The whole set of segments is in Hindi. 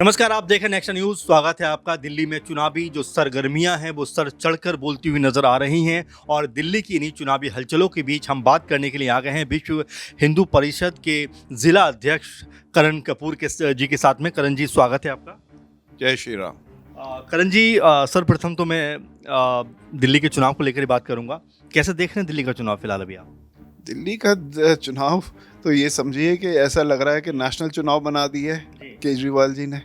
नमस्कार, आप देख रहे हैं नेक्स्ट न्यूज। स्वागत है आपका। दिल्ली में चुनावी जो सरगर्मियां हैं वो सर चढ़कर बोलती हुई नजर आ रही हैं और दिल्ली की इन्हीं चुनावी हलचलों के बीच हम बात करने के लिए आ गए हैं विश्व हिंदू परिषद के जिला अध्यक्ष करण कपूर जी के साथ में। करण जी, स्वागत है आपका। जय श्री राम। करण जी, सर्वप्रथम तो मैं दिल्ली के चुनाव को लेकर ही बात करूंगा। कैसे देख रहे हैं दिल्ली का चुनाव फिलहाल अभी आप? दिल्ली का चुनाव तो ये समझिए कि ऐसा लग रहा है कि नेशनल चुनाव बना दिया है केजरीवाल जी ने।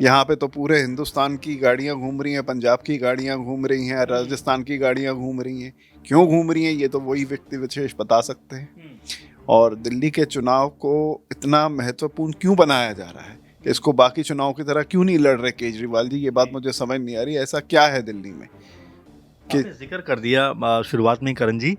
यहाँ पे तो पूरे हिंदुस्तान की गाड़ियाँ घूम रही हैं, पंजाब की गाड़ियाँ घूम रही हैं, राजस्थान की गाड़ियाँ घूम रही हैं। क्यों घूम रही हैं ये तो वही व्यक्ति विशेष बता सकते हैं। और दिल्ली के चुनाव को इतना महत्वपूर्ण क्यों बनाया जा रहा है कि इसको बाकी चुनाव की तरह क्यों नहीं लड़ रहे केजरीवाल जी, ये बात मुझे समझ नहीं आ रही। ऐसा क्या है दिल्ली में कि आपने जिक्र कर दिया शुरुआत में करण जी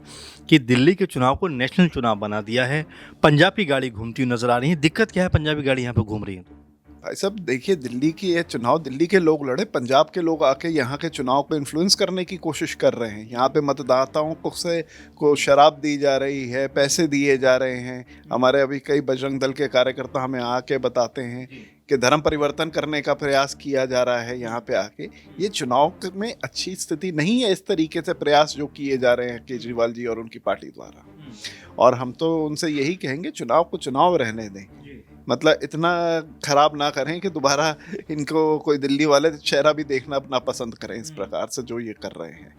कि दिल्ली के चुनाव को नेशनल चुनाव बना दिया है। पंजाब की गाड़ी घूमती हुई नजर आ रही है। दिक्कत क्या है, पंजाबी गाड़ी यहाँ पे घूम रही है तो? भाई साहब देखिए, दिल्ली की ये चुनाव दिल्ली के लोग लड़े, पंजाब के लोग आके यहाँ के चुनाव को इन्फ्लुएंस करने की कोशिश कर रहे हैं। यहाँ पे मतदाताओं को शराब दी जा रही है, पैसे दिए जा रहे हैं। हमारे अभी कई बजरंग दल के कार्यकर्ता हमें आके बताते हैं कि धर्म परिवर्तन करने का प्रयास किया जा रहा है यहाँ पे आके। ये चुनाव में अच्छी स्थिति नहीं है इस तरीके से प्रयास जो किए जा रहे हैं केजरीवाल जी और उनकी पार्टी द्वारा। और हम तो उनसे यही कहेंगे, चुनाव को चुनाव रहने दें। मतलब इतना खराब ना करें कि दोबारा इनको कोई दिल्ली वाले चेहरा भी देखना अपना पसंद करें इस प्रकार से जो ये कर रहे हैं।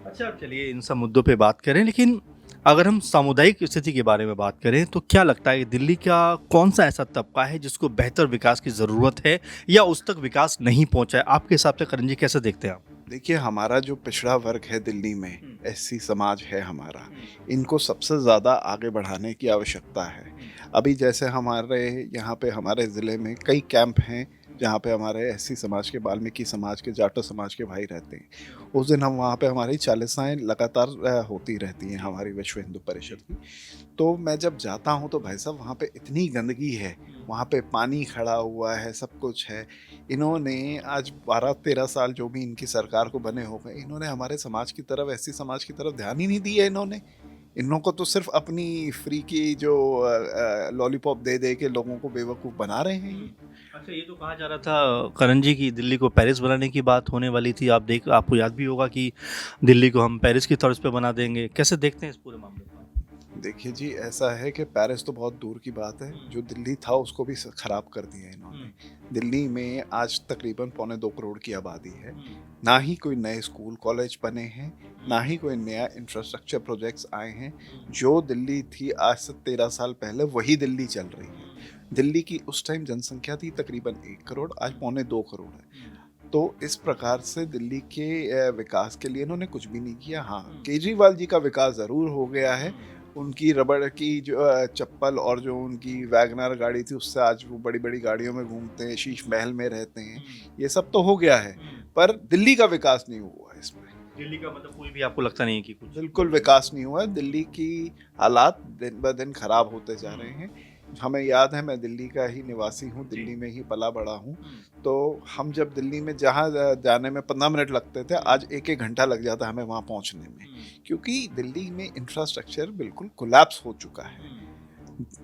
अच्छा, चलिए इन सब मुद्दों पे बात करें, लेकिन अगर हम सामुदायिक स्थिति के बारे में बात करें तो क्या लगता है कि दिल्ली का कौन सा ऐसा तबका है जिसको बेहतर विकास की ज़रूरत है या उस तक विकास नहीं पहुंचा है? आपके हिसाब से करण जी कैसे देखते हैं आप? देखिए, हमारा जो पिछड़ा वर्ग है दिल्ली में, एससी समाज है हमारा, इनको सबसे ज़्यादा आगे बढ़ाने की आवश्यकता है। अभी जैसे हमारे यहाँ पे हमारे ज़िले में कई कैंप हैं जहाँ पे हमारे एससी समाज के, वाल्मीकि समाज के, जाटो समाज के भाई रहते हैं। उस दिन हम वहाँ पे हमारी चालीसाएँ लगातार होती रहती हैं हमारी विश्व हिंदू परिषद की। तो मैं जब जाता हूँ तो भाई साहब वहाँ पे इतनी गंदगी है, वहाँ पे पानी खड़ा हुआ है, सब कुछ है। इन्होंने आज 12-13 साल जो भी इनकी सरकार को बने हो गए, इन्होंने हमारे समाज की तरफ, एससी समाज की तरफ ध्यान ही नहीं दिया इन्होंने। इन लोगों को तो सिर्फ अपनी फ्री की जो लॉलीपॉप दे दे के लोगों को बेवकूफ़ बना रहे हैं ये। अच्छा, ये तो कहा जा रहा था करण जी की दिल्ली को पेरिस बनाने की बात होने वाली थी। आपको याद भी होगा कि दिल्ली को हम पेरिस की तर्ज पे बना देंगे। कैसे देखते हैं इस पूरे मामले को? देखिए जी, ऐसा है कि पेरिस तो बहुत दूर की बात है, जो दिल्ली था उसको भी खराब कर दिया इन्होंने। दिल्ली में आज तकरीबन 2.25 करोड़ की आबादी है। ना ही कोई नए स्कूल कॉलेज बने हैं, ना ही कोई नया इंफ्रास्ट्रक्चर प्रोजेक्ट्स आए हैं। जो दिल्ली थी आज से 13 साल पहले वही दिल्ली चल रही है। दिल्ली की उस टाइम जनसंख्या थी तकरीबन 1 करोड़, आज 2.25 करोड़ है। तो इस प्रकार से दिल्ली के विकास के लिए इन्होंने कुछ भी नहीं किया। हाँ, केजरीवाल जी का विकास ज़रूर हो गया है। उनकी रबड़ की जो चप्पल और जो उनकी वैगनर गाड़ी थी उससे आज वो बड़ी-बड़ी गाड़ियों में घूमते हैं, शीश महल में रहते हैं। ये सब तो हो गया है, पर दिल्ली का विकास नहीं हुआ है इसमें। दिल्ली का मतलब कोई भी आपको लगता नहीं है कि कुछ? बिल्कुल विकास नहीं हुआ है। दिल्ली की हालात दिन ब दिन खराब होते जा रहे हैं। हमें याद है, मैं दिल्ली का ही निवासी हूँ, दिल्ली में ही पला-बड़ा हूँ। तो हम जब दिल्ली में जहाँ जाने में 15 मिनट लगते थे, आज 1-1 घंटा लग जाता है हमें वहाँ पहुँचने में। क्योंकि दिल्ली में इंफ्रास्ट्रक्चर बिल्कुल कोलैप्स हो चुका है।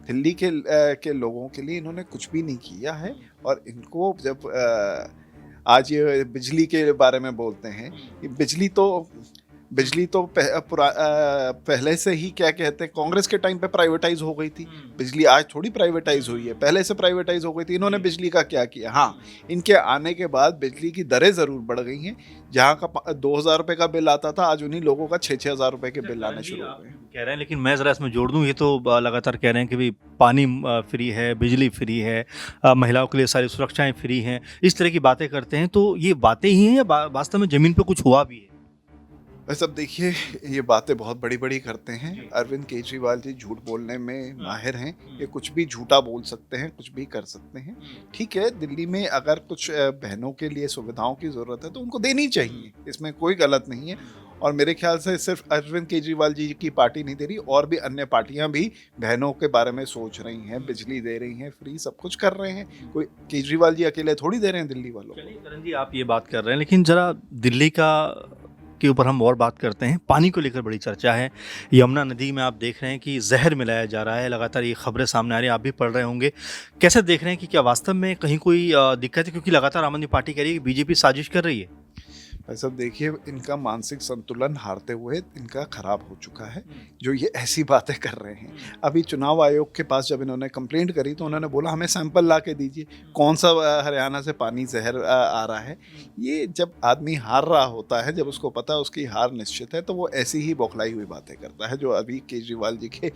दिल्ली के लोगों के लिए इन्होंने कुछ भी नहीं किया है। और इनको जब आज ये बिजली के बारे में बोलते हैं, ये बिजली तो पहले से ही क्या कहते हैं, कांग्रेस के टाइम पे प्राइवेटाइज हो गई थी बिजली। आज थोड़ी प्राइवेटाइज हुई है, पहले से प्राइवेटाइज हो गई थी। इन्होंने बिजली का क्या किया? हाँ, इनके आने के बाद बिजली की दरें ज़रूर बढ़ गई हैं। जहाँ का 2,000 रुपये का बिल आता था, आज उन्हीं लोगों का 6,000 रुपये के बिल आने शुरू हो गए। कह रहे हैं, लेकिन मैं ज़रा इसमें जोड़ दूं, ये तो लगातार कह रहे हैं कि भाई पानी फ्री है, बिजली फ्री है, महिलाओं के लिए सारी सुरक्षाएं फ्री हैं। इस तरह की बातें करते हैं, तो ये बातें ही हैं या वास्तव में ज़मीन पे कुछ हुआ भी है? बस अब देखिए, ये बातें बहुत बड़ी-बड़ी करते हैं। अरविंद केजरीवाल जी झूठ बोलने में माहिर हैं। ये कुछ भी झूठा बोल सकते हैं, कुछ भी कर सकते हैं। ठीक है, दिल्ली में अगर कुछ बहनों के लिए सुविधाओं की ज़रूरत है तो उनको देनी चाहिए, इसमें कोई गलत नहीं है। और मेरे ख्याल से सिर्फ अरविंद केजरीवाल जी की पार्टी नहीं दे रही, और भी अन्य पार्टियां भी बहनों के बारे में सोच रही हैं, बिजली दे रही हैं, फ्री सब कुछ कर रहे हैं। कोई केजरीवाल जी अकेले थोड़ी दे रहे हैं दिल्ली वालों को। चलिए करण जी, आप ये बात कर रहे हैं, लेकिन ज़रा दिल्ली का के ऊपर हम और बात करते हैं। पानी को लेकर बड़ी चर्चा है। यमुना नदी में आप देख रहे हैं कि जहर मिलाया जा रहा है, लगातार ये खबरें सामने आ रही हैं, आप भी पढ़ रहे होंगे। कैसे देख रहे हैं कि क्या वास्तव में कहीं कोई दिक्कत है? क्योंकि लगातार आम आदमी पार्टी कह रही है कि बीजेपी साजिश कर रही है। भाई साहब देखिए, इनका मानसिक संतुलन हारते हुए इनका खराब हो चुका है जो ये ऐसी बातें कर रहे हैं। अभी चुनाव आयोग के पास जब इन्होंने कंप्लेंट करी तो उन्होंने बोला हमें सैंपल ला के दीजिए, कौन सा हरियाणा से पानी जहर आ रहा है। ये जब आदमी हार रहा होता है, जब उसको पता है उसकी हार निश्चित है, तो वो ऐसी ही बौखलाई हुई बातें करता है जो अभी केजरीवाल जी के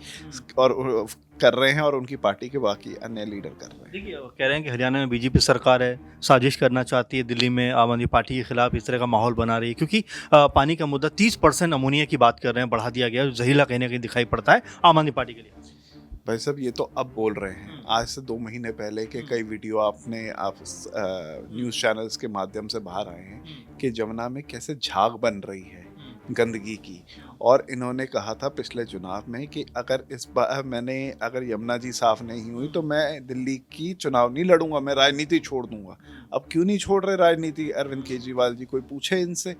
और कर रहे हैं और उनकी पार्टी के बाकी अन्य लीडर कर रहे हैं। देखिए, वो कह रहे हैं कि हरियाणा में बीजेपी सरकार है, साजिश करना चाहती है, दिल्ली में आम आदमी पार्टी के खिलाफ इस तरह का माहौल बना रही है, क्योंकि पानी का मुद्दा 30% अमोनिया की बात कर रहे हैं, बढ़ा दिया गया है, जो जहरीला कहीं ना कहीं दिखाई पड़ता है आम आदमी पार्टी के लिए। भाई साहब ये तो अब बोल रहे हैं, आज से 2 महीने पहले के कई वीडियो आप न्यूज़ चैनल्स के माध्यम से बाहर आए हैं कि जमुना में कैसे झाग बन रही है गंदगी की। और इन्होंने कहा था पिछले चुनाव में कि अगर इस बार अगर यमुना जी साफ नहीं हुई तो मैं दिल्ली की चुनाव नहीं लड़ूंगा, मैं राजनीति छोड़ दूंगा। अब क्यों नहीं छोड़ रहे राजनीति अरविंद केजरीवाल जी? कोई पूछे इनसे?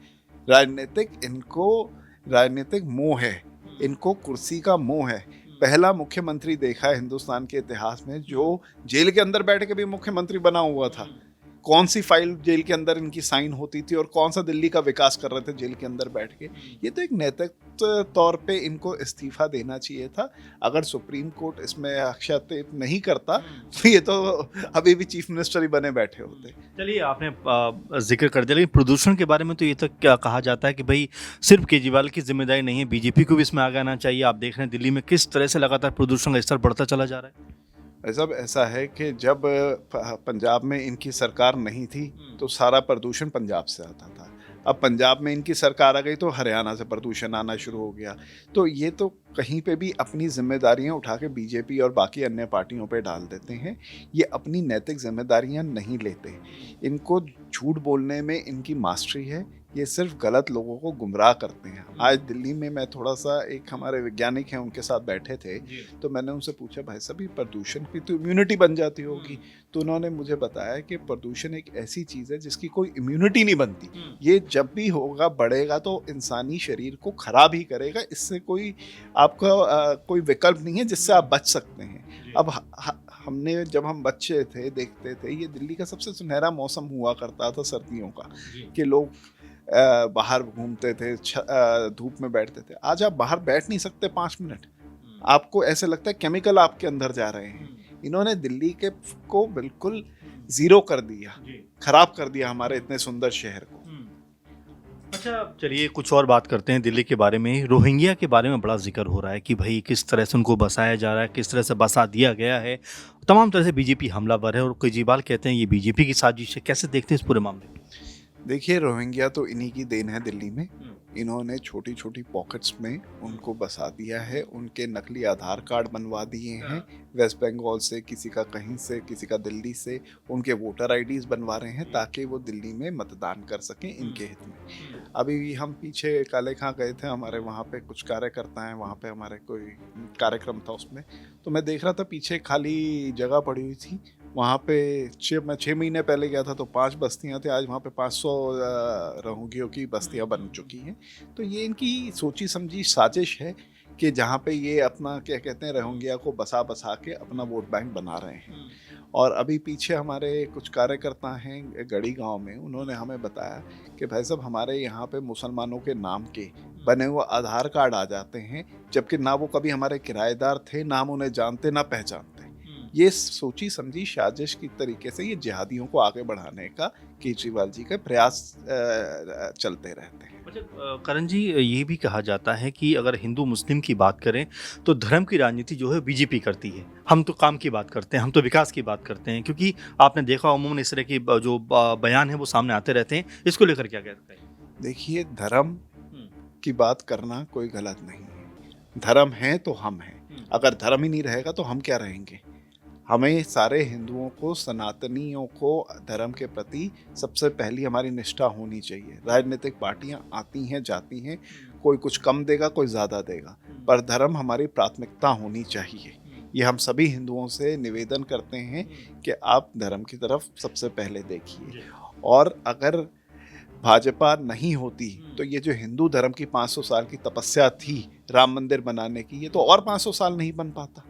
राजनीतिक मोह है, इनको कुर्सी का मोह है। पहला मुख्यमंत्री देखा है हिंदुस्तान के इतिहास में जो जेल के अंदर बैठ के भी मुख्यमंत्री बना हुआ था। कौन सी फाइल जेल के अंदर इनकी साइन होती थी और कौन सा दिल्ली का विकास कर रहे थे जेल के अंदर बैठ के। ये तो एक नैतिक तौर पे इनको इस्तीफा देना चाहिए था। अगर सुप्रीम कोर्ट इसमें हस्तक्षेप नहीं करता तो ये तो अभी भी चीफ मिनिस्टर ही बने बैठे होते। चलिए, आपने जिक्र कर दिया, लेकिन प्रदूषण के बारे में तो ये तक क्या कहा जाता है कि भाई सिर्फ केजरीवाल की जिम्मेदारी नहीं है, बीजेपी को भी इसमें आगे आना चाहिए। आप देख रहे हैं दिल्ली में किस तरह से लगातार प्रदूषण का स्तर बढ़ता चला जा रहा है। ऐसा है कि जब पंजाब में इनकी सरकार नहीं थी तो सारा प्रदूषण पंजाब से आता था। अब पंजाब में इनकी सरकार आ गई तो हरियाणा से प्रदूषण आना शुरू हो गया। तो ये तो कहीं पे भी अपनी जिम्मेदारियां उठा के बीजेपी और बाकी अन्य पार्टियों पे डाल देते हैं। ये अपनी नैतिक जिम्मेदारियां नहीं लेते। इनको झूठ बोलने में इनकी मास्टरी है। ये सिर्फ गलत लोगों को गुमराह करते हैं। आज दिल्ली में मैं थोड़ा सा, एक हमारे वैज्ञानिक हैं उनके साथ बैठे थे, तो मैंने उनसे पूछा भाई साहब ये प्रदूषण की तो इम्यूनिटी बन जाती होगी। तो उन्होंने मुझे बताया कि प्रदूषण एक ऐसी चीज़ है जिसकी कोई इम्यूनिटी नहीं बनती। ये जब भी होगा बढ़ेगा तो इंसानी शरीर को खराब ही करेगा। इससे कोई आपका कोई विकल्प नहीं है जिससे आप बच सकते हैं। अब हमने जब हम बच्चे थे देखते थे, ये दिल्ली का सबसे सुनहरा मौसम हुआ करता था सर्दियों का, कि लोग बाहर घूमते थे, धूप में बैठते थे। आज आप बाहर बैठ नहीं सकते 5 मिनट, आपको ऐसे लगता है केमिकल आपके अंदर जा रहे हैं। इन्होंने दिल्ली के को बिल्कुल जीरो कर दिया, खराब कर दिया हमारे इतने सुंदर शहर को। अच्छा, चलिए कुछ और बात करते हैं दिल्ली के बारे में। रोहिंग्या के बारे में बड़ा जिक्र हो रहा है कि भाई किस तरह से उनको बसाया जा रहा है, किस तरह से बसा दिया गया है। तमाम तरह से बीजेपी हमलावर है और केजरीवाल कहते हैं ये बीजेपी की साजिश है। कैसे देखते हैं इस पूरे मामले को? देखिए, रोहिंग्या तो इन्हीं की देन है दिल्ली में। इन्होंने छोटी छोटी पॉकेट्स में उनको बसा दिया है, उनके नकली आधार कार्ड बनवा दिए हैं वेस्ट बंगाल से, किसी का कहीं से, किसी का दिल्ली से। उनके वोटर आईडीज बनवा रहे हैं ताकि वो दिल्ली में मतदान कर सकें इनके हित में। अभी हम पीछे काले खां गए थे, हमारे वहाँ पे कुछ कार्यकर्ता हैं, वहाँ पे हमारे कोई कार्यक्रम था, उसमें तो मैं देख रहा था पीछे खाली जगह पड़ी हुई थी। वहाँ पे मैं 6 महीने पहले गया था तो 5 बस्तियाँ थी, आज वहाँ पे 500 रोहिंग्यों की बस्तियाँ बन चुकी हैं। तो ये इनकी सोची समझी साजिश है कि जहाँ पे ये अपना क्या कहते हैं रोहिंग्या को बसा के अपना वोट बैंक बना रहे हैं। और अभी पीछे हमारे कुछ कार्यकर्ता हैं गढ़ी गांव में, उन्होंने हमें बताया कि भाई साहब हमारे यहाँ पे मुसलमानों के नाम के बने हुए आधार कार्ड आ जाते हैं, जबकि ना वो कभी हमारे किराएदार थे, ना हम उन्हें जानते ना पहचानते। ये सोची समझी साजिश की तरीके से ये जिहादियों को आगे बढ़ाने का केजरीवाल जी के प्रयास चलते रहते हैं। करण जी, ये भी कहा जाता है कि अगर हिंदू मुस्लिम की बात करें तो धर्म की राजनीति जो है बीजेपी करती है। हम तो काम की बात करते हैं, हम तो विकास की बात करते हैं, क्योंकि आपने देखा अमूमन इस तरह की जो बयान है वो सामने आते रहते हैं। इसको लेकर क्या कहते हैं? देखिए, धर्म की बात करना कोई गलत नहीं है। धर्म है तो हम हैं। अगर धर्म ही नहीं रहेगा तो हम क्या रहेंगे? हमें सारे हिंदुओं को, सनातनियों को धर्म के प्रति सबसे पहली हमारी निष्ठा होनी चाहिए। राजनीतिक पार्टियां आती हैं जाती हैं, कोई कुछ कम देगा, कोई ज़्यादा देगा, पर धर्म हमारी प्राथमिकता होनी चाहिए। ये हम सभी हिंदुओं से निवेदन करते हैं कि आप धर्म की तरफ सबसे पहले देखिए। और अगर भाजपा नहीं होती तो ये जो हिंदू धर्म की 500 साल की तपस्या थी राम मंदिर बनाने की, ये तो और 500 साल नहीं बन पाता,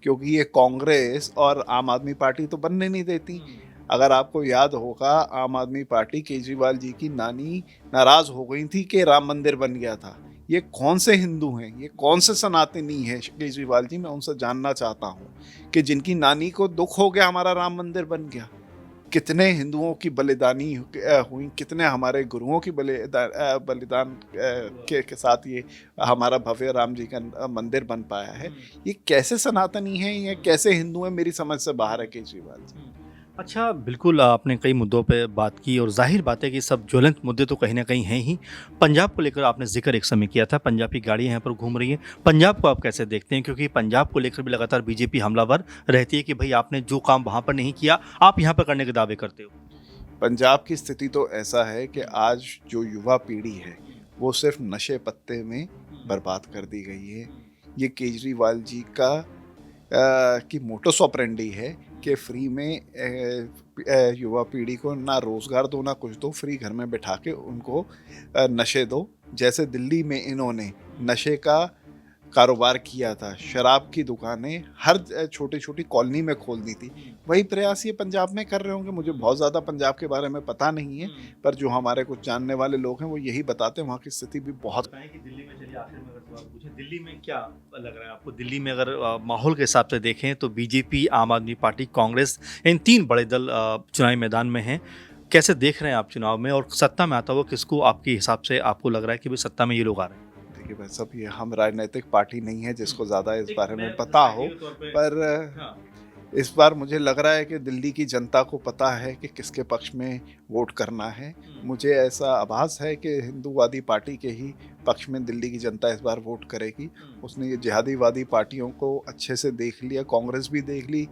क्योंकि ये कांग्रेस और आम आदमी पार्टी तो बनने नहीं देती। अगर आपको याद होगा, आम आदमी पार्टी केजरीवाल जी की नानी नाराज हो गई थी कि राम मंदिर बन गया था। ये कौन से हिंदू हैं, ये कौन से सनातनी हैं केजरीवाल जी, मैं उनसे जानना चाहता हूँ कि जिनकी नानी को दुख हो गया हमारा राम मंदिर बन गया। कितने हिंदुओं की बलिदानी हुई, कितने हमारे गुरुओं की बलिदान के साथ ये हमारा भव्य राम जी का मंदिर बन पाया है। ये कैसे सनातनी हैं, ये कैसे हिंदू हैं, मेरी समझ से बाहर है केजरीवाल जी। अच्छा, बिल्कुल आपने कई मुद्दों पे बात की और ज़ाहिर बात है कि सब ज्वलंत मुद्दे तो कहीं न कहीं हैं ही। पंजाब को लेकर आपने ज़िक्र एक समय किया था, पंजाब की गाड़ियाँ यहाँ पर घूम रही हैं। पंजाब को आप कैसे देखते हैं? क्योंकि पंजाब को लेकर भी लगातार बीजेपी हमलावर रहती है कि भई आपने जो काम वहाँ पर नहीं किया, आप यहाँ पर करने के दावे करते हो। पंजाब की स्थिति तो ऐसा है कि आज जो युवा पीढ़ी है वो सिर्फ नशे पत्ते में बर्बाद कर दी गई है। ये केजरीवाल जी का की मोटोस ऑपरेंडी है कि फ्री में युवा पीढ़ी को ना रोज़गार दो ना कुछ दो, फ्री घर में बैठा के उनको नशे दो। जैसे दिल्ली में इन्होंने नशे का कारोबार किया था, शराब की दुकानें हर छोटी छोटी कॉलोनी में खोल दी थी, वही प्रयास ये पंजाब में कर रहे होंगे। मुझे बहुत ज़्यादा पंजाब के बारे में पता नहीं है, पर जो हमारे कुछ जानने वाले लोग हैं वो यही बताते हैं, वहाँ की स्थिति भी बहुत। बताएं कि दिल्ली में, चलिए आखिर में अगर सवाल पूछें, दिल्ली में क्या लग रहा है आपको? दिल्ली में अगर माहौल के हिसाब से देखें तो बीजेपी, आम आदमी पार्टी, कांग्रेस, इन तीन बड़े दल चुनावी मैदान में हैं। कैसे देख रहे हैं आप चुनाव में, और सत्ता में आता हुआ किसको आपके हिसाब से आपको लग रहा है कि भाई सत्ता में ये लोग आ रहे हैं? देखिए भाई सब, ये हम राजनीतिक पार्टी नहीं है जिसको ज़्यादा इस बारे में पता हो, पर इस बार मुझे लग रहा है कि दिल्ली की जनता को पता है कि किसके पक्ष में वोट करना है। मुझे ऐसा आभास है कि हिंदूवादी पार्टी के ही पक्ष में दिल्ली की जनता इस बार वोट करेगी। उसने ये जिहादीवादी पार्टियों को अच्छे से देख लिया, कांग्रेस भी देख ली,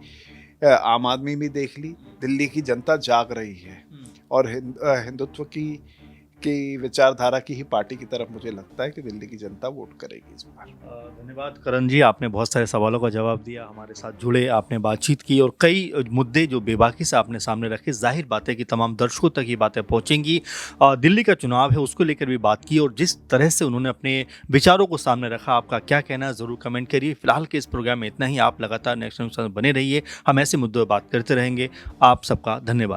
आम आदमी भी देख ली। दिल्ली की जनता जाग रही है और हिंदुत्व की विचारधारा की ही पार्टी की तरफ मुझे लगता है कि दिल्ली की जनता वोट करेगी इस बार। धन्यवाद करण जी, आपने बहुत सारे सवालों का जवाब दिया, हमारे साथ जुड़े, आपने बातचीत की और कई मुद्दे जो बेबाकी से आपने सामने रखे। जाहिर बात है कि तमाम दर्शकों तक ये बातें पहुंचेंगी। दिल्ली का चुनाव है उसको लेकर भी बात की और जिस तरह से उन्होंने अपने विचारों को सामने रखा, आपका क्या कहना है ज़रूर कमेंट करिए। फिलहाल के इस प्रोग्राम में इतना ही। आप लगातार नेक्स्ट न्यूज़ बने रहिए, हम ऐसे मुद्दों पर बात करते रहेंगे। आप सबका धन्यवाद।